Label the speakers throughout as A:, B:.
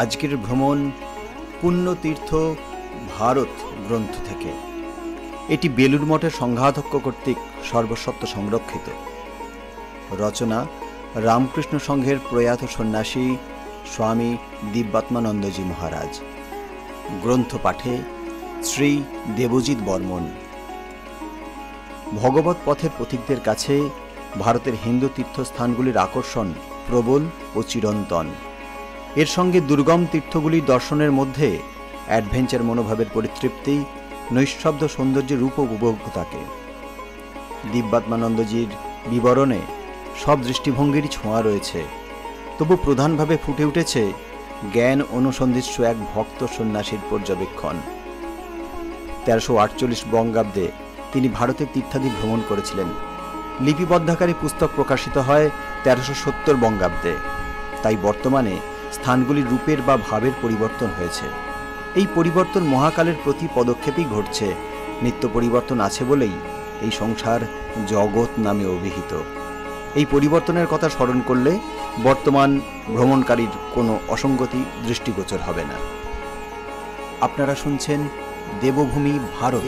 A: আজকের ভ্রমণ পুণ্যতীর্থ ভারত গ্রন্থ থেকে। এটি বেলুড় মঠের সংঘাধ্যক্ষ কর্তৃক সর্বস্বত্ব সংরক্ষিত। রচনা রামকৃষ্ণ সংঘের প্রয়াত সন্ন্যাসী স্বামী দিব্যাত্মানন্দজি মহারাজ। গ্রন্থ পাঠে শ্রী দেবজিৎ বর্মন। ভগবত পথের পথিকদের কাছে ভারতের হিন্দু তীর্থস্থানগুলির আকর্ষণ প্রবল ও চিরন্তন। এর সঙ্গে দুর্গম তীর্থগুলির দর্শনের মধ্যে অ্যাডভেঞ্চার মনোভাবের পরিতৃপ্তি, নৈঃশব্দ সৌন্দর্যের রূপ উপভোগ থাকে। দিব্যাত্মানন্দজির বিবরণে সব দৃষ্টিভঙ্গিরই ছোঁয়া রয়েছে, তবু প্রধানভাবে ফুটে উঠেছে জ্ঞান অনুসন্ধিৎসু এক ভক্ত সন্ন্যাসীর পর্যবেক্ষণ। 1348 বঙ্গাব্দে তিনি ভারতের তীর্থাদি ভ্রমণ করেছিলেন। লিপিবদ্ধাকারী পুস্তক প্রকাশিত হয় 1370 বঙ্গাব্দে। তাই বর্তমানে স্থানগুলির রূপের বা ভাবের পরিবর্তন হয়েছে। এই পরিবর্তন মহাকালের প্রতি পদক্ষেপেই ঘটছে। নিত্য পরিবর্তন আছে বলেই এই সংসার জগৎ নামে অভিহিত। এই পরিবর্তনের কথা স্মরণ করলে বর্তমান ভ্রমণকারীর কোনো অসঙ্গতি দৃষ্টিগোচর হবে না। আপনারা শুনছেন দেবভূমি ভারত,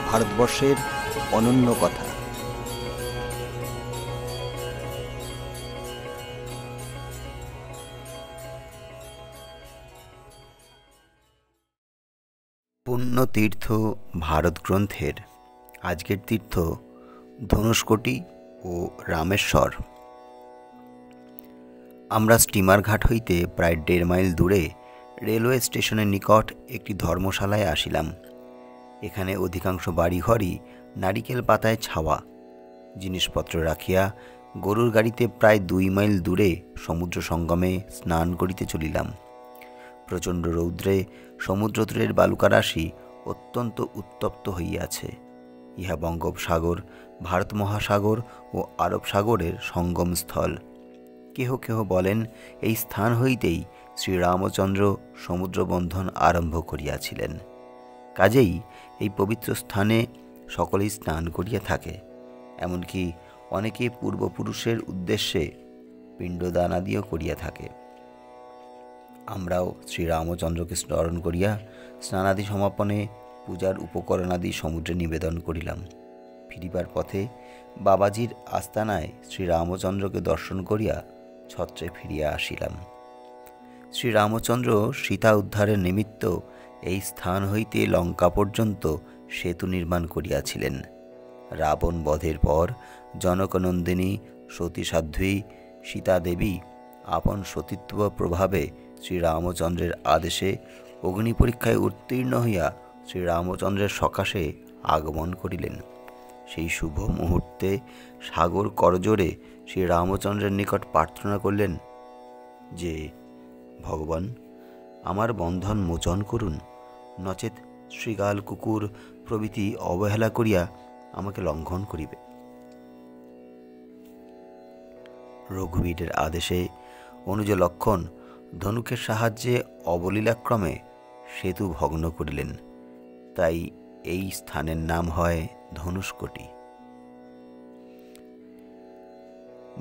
A: ভারতবর্ষের অনন্য কথা। পুণ্যতীর্থ ভারত গ্রন্থের আজকের তীর্থ ধনুষ্কোটি ও রামেশ্বর। আমরা স্টিমার ঘাট হইতে প্রায় 1.5 মাইল দূরে রেলওয়ে স্টেশনের নিকট একটি ধর্মশালায় আসিলাম। এখানে অধিকাংশ বাড়িঘরই নারিকেল পাতায় ছাওয়া। জিনিসপত্র রাখিয়া গরুর গাড়িতে প্রায় 2 মাইল দূরে সমুদ্র সঙ্গমে স্নান করিতে চলিলাম। প্রচণ্ড রৌদ্রে সমুদ্রতীরের বালুকারাশি অত্যন্ত উত্তপ্ত হইয়াছে। ইহা বঙ্গোপসাগর, ভারত মহাসাগর ও আরব সাগরের সঙ্গমস্থল। কেহ কেহ বলেন এই স্থান হইতেই শ্রীরামচন্দ্র সমুদ্রবন্ধন আরম্ভ করিয়াছিলেন। কাজেই এই পবিত্র স্থানে সকলেই স্নান করিয়া থাকে। এমনকি অনেকে পূর্বপুরুষের উদ্দেশ্যে পিণ্ডদানাদিও করিয়া থাকে। আমরাও শ্রীরামচন্দ্রকে স্মরণ করিয়া স্নানাদি সমাপনে পূজার উপকরণাদি সমুদ্রে নিবেদন করিলাম। ফিরিবার পথে বাবাজির আস্তানায় শ্রীরামচন্দ্রকে দর্শন করিয়া ছত্রে ফিরিয়া আসিলাম। শ্রীরামচন্দ্র সীতা উদ্ধারের নিমিত্ত এই স্থান হইতে লঙ্কা পর্যন্ত সেতু নির্মাণ করিয়াছিলেন। রাবণ বধের পর জনকনন্দিনী সতী সাধ্বী সীতা দেবী আপন সতীত্ব প্রভাবে শ্রীরামচন্দ্রের আদেশে অগ্নি পরীক্ষায় উত্তীর্ণ হইয়া শ্রীরামচন্দ্রের সকাশে আগমন করিলেন। সেই শুভ মুহূর্তে সাগর করজোড়ে শ্রীরামচন্দ্রের নিকট প্রার্থনা করলেন যে, ভগবান, আমার বন্ধন মোচন করুন, নচেত শৃগাল কুকুর প্রভৃতি অবহেলা করিয়া আমাকে লঙ্ঘন করিবে। রঘুবীরের আদেশে অনুজ লক্ষণ ধনুকের সাহায্যে অবলীলাক্রমে সেতু ভগ্ন করিলেন। তাই এই স্থানের নাম হয় ধনুষ্কোটি।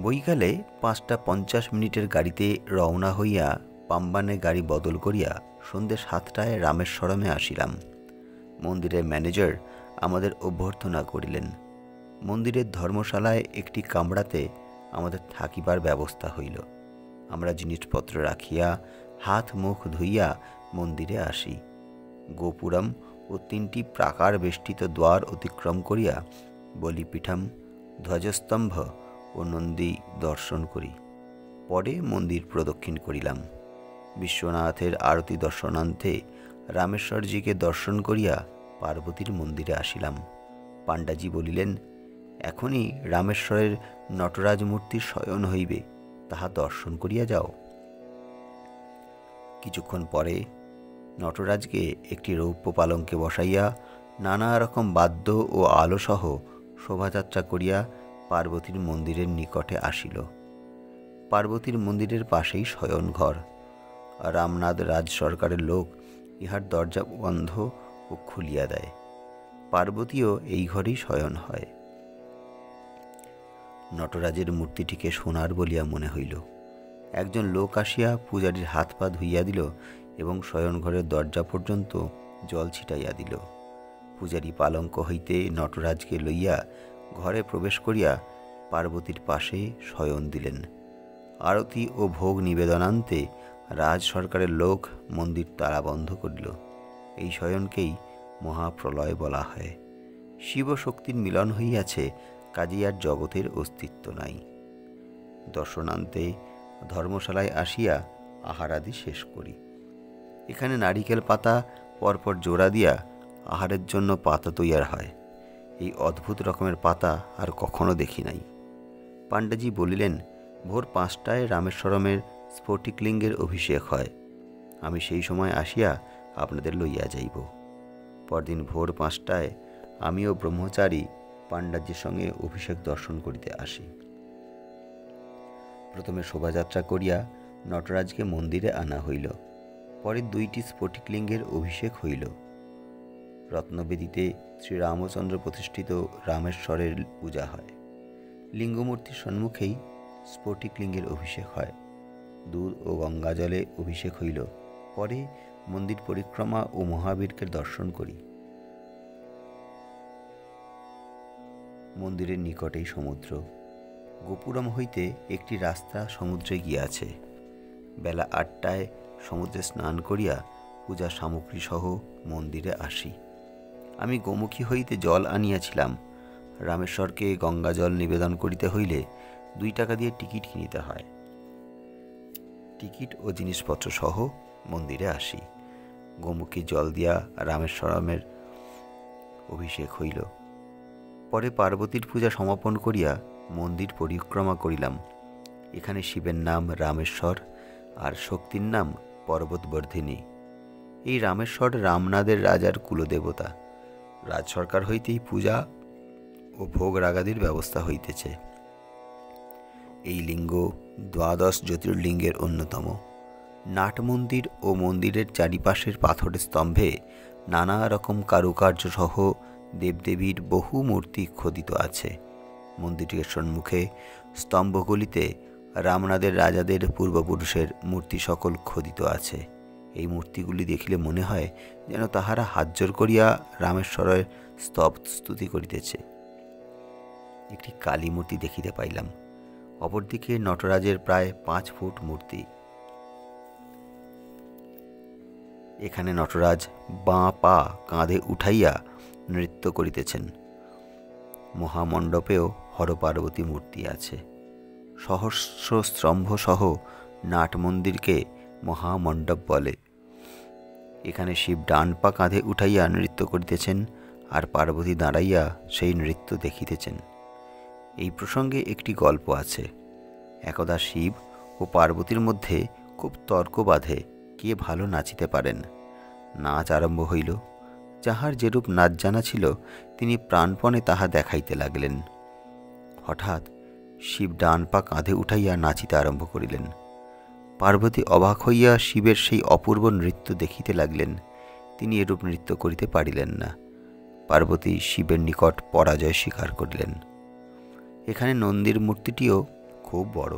A: বৈকালে 5:50 গাড়িতে রওনা হইয়া পাম্বানে গাড়ি বদল করিয়া সন্ধ্যে 7টায় রামেশ্বরমে আসিলাম। মন্দিরের ম্যানেজার আমাদের অভ্যর্থনা করিলেন। মন্দিরের ধর্মশালায় একটি কামরাতে আমাদের থাকিবার ব্যবস্থা হইল। আমরা জিনিসপত্র রাখিয়া হাত মুখ ধুইয়া মন্দিরে আসি। গোপুরম ও 3টি প্রাকার বেষ্টিত দ্বার অতিক্রম করিয়া বলিপীঠম, ধ্বজস্তম্ভ ও নন্দী দর্শন করি। পরে মন্দির প্রদক্ষিণ করিলাম। বিশ্বনাথের আরতি দর্শনান্তে রামেশ্বরজিকে দর্শন করিয়া পার্বতীর মন্দিরে আসিলাম। পাণ্ডাজি বলিলেন, এখনই রামেশ্বরের নটরাজ মূর্তির শয়ন হইবে, তাহা দর্শন করিয়া যাও। কিছুক্ষণ পরে নটরাজকে একটি রৌপ্য পালঙ্কে বসাইয়া নানা রকম বাদ্য ও আলোসহ শোভাযাত্রা করিয়া পার্বতীর মন্দিরের নিকটে আসিল। পার্বতীর মন্দিরের পাশেই শয়ন ঘর। রামনাথ রাজ সরকারের লোক ইহার দরজা বন্ধ ও খুলিয়া দেয়। পার্বতীও এই ঘরেই শয়ন হয়। নটরাজের মূর্তিটিকে সোনার বলিয়া মনে হইল। একজন লোক আসিয়া পূজারীর হাত পা ধুইয়া দিল এবং শয়নঘরের দরজা পর্যন্ত জল ছিটাইয়া দিল। পূজারী পালঙ্ক হইতে নটরাজকে লইয়া ঘরে প্রবেশ করিয়া পার্বতীর পাশে শয়ন দিলেন। আরতি ও ভোগ নিবেদনান্তে রাজ সরকারের লোক মন্দির তালা বন্ধ করিল। এই শয়নকেই মহাপ্রলয় বলা হয়। শিব শক্তির মিলন হইয়াছে, কাজেই আর জগতের অস্তিত্ব নাই। দর্শনান্তে ধর্মশালায় আসিয়া আহারাদি শেষ করি। এখানে নারিকেল পাতা পরপর জোড়া দিয়া আহারের জন্য পাতা তৈয়ার হয়। এই অদ্ভুত রকমের পাতা আর কখনো দেখি নাই। পাণ্ডাজি বলিলেন, ভোর 5টায় রামেশ্বরমের স্ফটিকলিঙ্গের অভিষেক হয়। আমি সেই সময় আসিয়া আপনাদের লইয়া যাইব। পরদিন ভোর 5টায় আমিও ব্রহ্মচারী পাণ্ডাজির সঙ্গে অভিষেক দর্শন করিতে আসি। প্রথমে শোভাযাত্রা করিয়া নটরাজকে মন্দিরে আনা হইল। পরে 2টি স্ফটিকলিঙ্গের অভিষেক হইল। রত্নবেদিতে শ্রীরামচন্দ্র প্রতিষ্ঠিত রামেশ্বরের পূজা হয়। লিঙ্গমূর্তির সম্মুখেই স্ফটিকলিঙ্গের অভিষেক হয়। দুধ ও গঙ্গাজলে অভিষেক হইল। পরে মন্দির পরিক্রমা ও মহাবীরকে দর্শন করি। মন্দিরের নিকটেই সমুদ্র। গোপুরম হইতে একটি রাস্তা সমুদ্রে গিয়াছে। বেলা 8টায় সমুদ্রে স্নান করিয়া পূজা সামগ্রী সহ মন্দিরে আসি। আমি গোমুখী হইতে জল আনিয়াছিলাম। রামেশ্বরকে গঙ্গা জল নিবেদন করিতে হইলে 2 টাকা দিয়ে টিকিট কিনিতে হয়। টিকিট ও জিনিসপত্র সহ মন্দিরে আসি। গোমুখী জল দিয়া রামেশ্বরমের অভিষেক হইল। পরে পার্বতীর পূজা সমাপন করিয়া মন্দির পরিক্রমা করিলাম। এখানে শিবের নাম রামেশ্বর আর শক্তির নাম পর্বতবর্ধিনী। এই রামেশ্বর রামনাদের রাজার কুলদেবতা। রাজ সরকার হইতেই পূজা ও ভোগ রাগাদির ব্যবস্থা হইতেছে। এই লিঙ্গ 12 জ্যোতির্লিঙ্গের অন্যতম। নাট মন্দির ও মন্দিরের চারিপাশের পাথরের স্তম্ভে নানা রকম কারুকার্য সহ দেবদেবীর বহু মূর্তি খোদিত আছে। মন্দিরের সম্মুখে স্তম্ভগুলিতে রামনাদের রাজাদের পূর্বপুরুষের মূর্তি সকল খোদিত আছে। এই মূর্তিগুলি দেখিলে মনে হয় যেন তাহারা হাতজোড় করিয়া রামেশ্বরের স্তুতি করিতেছে। একটি কালী মূর্তি দেখিতে পাইলাম। অপরদিকে নটরাজের প্রায় 5 ফুট মূর্তি। এখানে নটরাজ বাঁ পা কাঁধে উঠাইয়া নৃত্য করিতেছেন। মহামণ্ডপেও হরপার্বতী মূর্তি আছে। সহস্র স্তম্ভ সহ নাট মন্দিরকে মহামণ্ডপ বলে। এখানে শিব ডান পা কাঁধে উঠাইয়া নৃত্য করিতেছেন, আর পার্বতী দাঁড়াইয়া সেই নৃত্য দেখিতেছেন। এই প্রসঙ্গে একটি গল্প আছে। একদা শিব ও পার্বতীর মধ্যে খুব তর্ক বাধে, কে ভালো নাচিতে পারেন। নাচ আরম্ভ হইল। যাহার যেরূপ নাচ জানা ছিল তিনি প্রাণপণে তাহা দেখাইতে লাগিলেন। হঠাৎ শিব ডান পা কাঁধে উঠাইয়া নাচিতে আরম্ভ করিলেন। পার্বতী অবাক হইয়া শিবের সেই অপূর্ব নৃত্য দেখিতে লাগিলেন। তিনি এরূপ নৃত্য করিতে পারিলেন না। পার্বতী শিবের নিকট পরাজয় স্বীকার করিলেন। এখানে নন্দীর মূর্তিটিও খুব বড়,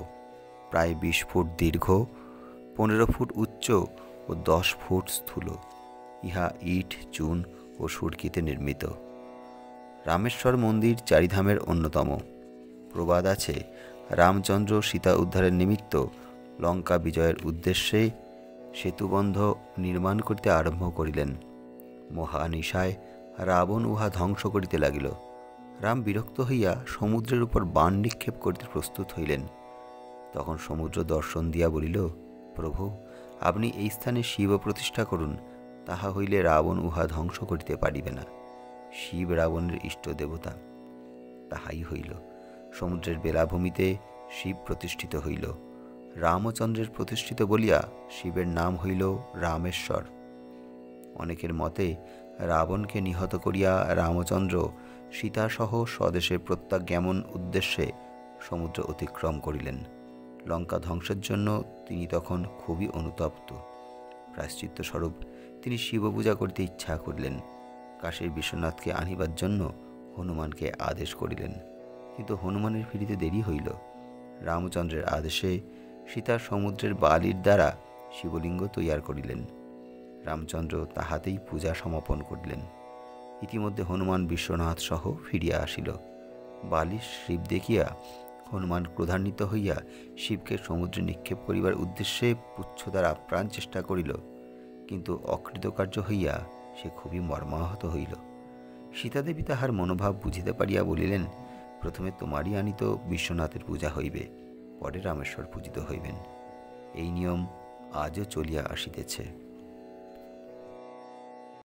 A: প্রায় 20 ফুট দীর্ঘ, 15 ফুট উচ্চ ও 10 ফুট স্থূল। ইহা ইট, চুন ও সুরকিতে নির্মিত। রামেশ্বর মন্দির চারিধামের অন্যতম। প্রবাদ আছে, রামচন্দ্র সীতা উদ্ধারের নিমিত্ত লঙ্কা বিজয়ের উদ্দেশ্যে সেতুবন্ধ নির্মাণ করিতে আরম্ভ করিলেন। মহানিশায় রাবণ উহা ধ্বংস করিতে লাগিল। রাম বিরক্ত হইয়া সমুদ্রের উপর বাণ নিক্ষেপ করিতে প্রস্তুত হইলেন। তখন সমুদ্র দর্শন দিয়া বলিল, প্রভু, আপনি এই স্থানে শিব প্রতিষ্ঠা করুন, তাহা হইলে রাবণ উহা ধ্বংস করিতে পারিবে না। শিব রাবণের ইষ্ট দেবতা। তাহাই হইল। সমুদ্রের বেলাভূমিতে শিব প্রতিষ্ঠিত হইল। রামচন্দ্রের প্রতিষ্ঠিত বলিয়া শিবের নাম হইল রামেশ্বর। অনেকের মতে রাবণকে নিহত করিয়া রামচন্দ্র সীতাসহ স্বদেশে প্রত্যাজ্ঞাপন উদ্দেশ্যে সমুদ্র অতিক্রম করিলেন। লঙ্কা ধ্বংসের জন্য তিনি তখন খুবই অনুতপ্ত। প্রায়শ্চিত্ত স্বরূপ তিনি শিব পূজা করিতে ইচ্ছা করিলেন। কাশীর বিশ্বনাথকে আনিবার জন্য হনুমানকে আদেশ করিলেন, কিন্তু হনুমানের ফিরিতে দেরি হইল। রামচন্দ্রের আদেশে সীতা সমুদ্রের বালির দ্বারা শিবলিঙ্গ তৈয়ার করিলেন। রামচন্দ্র তাহাতেই পূজা সমাপন করিলেন। ইতিমধ্যে হনুমান বিশ্বনাথ সহ ফিরিয়া আসিল। বালির শিব দেখিয়া হনুমান ক্রোধান্বিত হইয়া শিবকে সমুদ্রে নিক্ষেপ করিবার উদ্দেশ্যে পুচ্ছ দ্বারা প্রাণ চেষ্টা করিল, কিন্তু অকৃতকার্য হইয়া সে খুবই মর্মাহত হইল। সীতাদেবী তাহার মনোভাব বুঝিতে পারিয়া বলিলেন, প্রথমে তোমারই আনিত বিশ্বনাথের পূজা হইবে, পরে রামেশ্বর পূজিত হইবেন। এই নিয়ম আজও চলিয়া আসিতেছে।